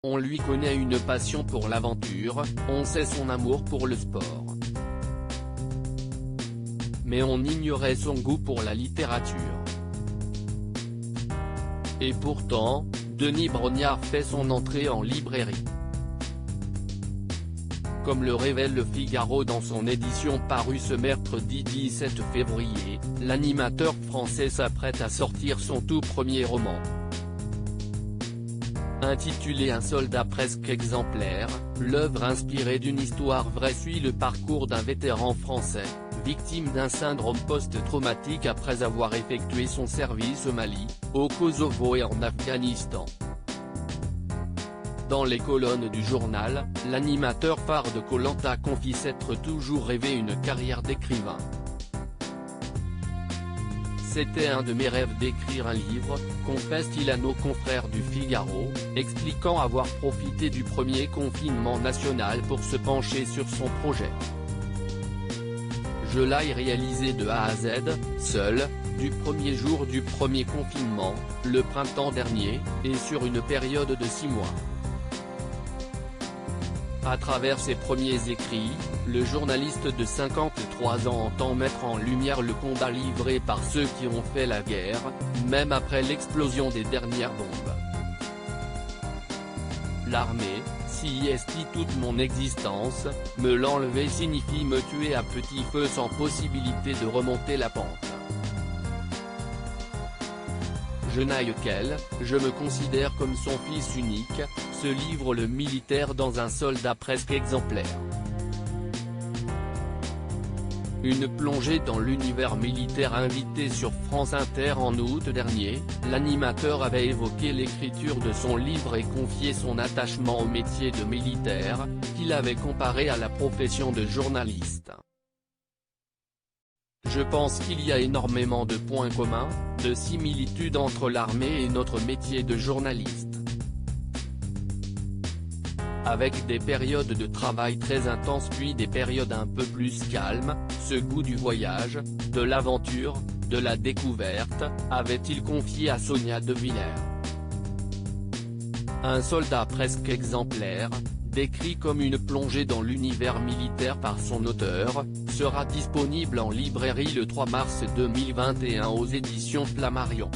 On lui connaît une passion pour l'aventure, on sait son amour pour le sport. Mais on ignorait son goût pour la littérature. Et pourtant, Denis Brognard fait son entrée en librairie. Comme le révèle Le Figaro dans son édition parue ce mercredi 17 février, l'animateur français s'apprête à sortir son tout premier roman. Intitulé Un soldat presque exemplaire, l'œuvre inspirée d'une histoire vraie suit le parcours d'un vétéran français, victime d'un syndrome post-traumatique après avoir effectué son service au Mali, au Kosovo et en Afghanistan. Dans les colonnes du journal, l'animateur phare de Koh-Lanta confie s'être toujours rêvé une carrière d'écrivain. C'était un de mes rêves d'écrire un livre, confesse-t-il à nos confrères du Figaro, expliquant avoir profité du premier confinement national pour se pencher sur son projet. Je l'ai réalisé de A à Z, seul, du premier jour du premier confinement, le printemps dernier, et sur une période de 6 mois. À travers ses premiers écrits, le journaliste de 53 ans entend mettre en lumière le combat livré par ceux qui ont fait la guerre, même après l'explosion des dernières bombes. L'armée, s'y est toute mon existence, me l'enlever signifie me tuer à petit feu sans possibilité de remonter la pente. Je n'aille qu'elle, je me considère comme son fils unique, se livre le militaire dans Un soldat presque exemplaire. Une plongée dans l'univers militaire. Invité sur France Inter en août dernier, l'animateur avait évoqué l'écriture de son livre et confié son attachement au métier de militaire, qu'il avait comparé à la profession de journaliste. Je pense qu'il y a énormément de points communs, de similitudes entre l'armée et notre métier de journaliste. Avec des périodes de travail très intenses puis des périodes un peu plus calmes, ce goût du voyage, de l'aventure, de la découverte, avait-il confié à Sonia De Villers. Un soldat presque exemplaire, décrit comme une plongée dans l'univers militaire par son auteur, sera disponible en librairie le 3 mars 2021 aux éditions Flammarion.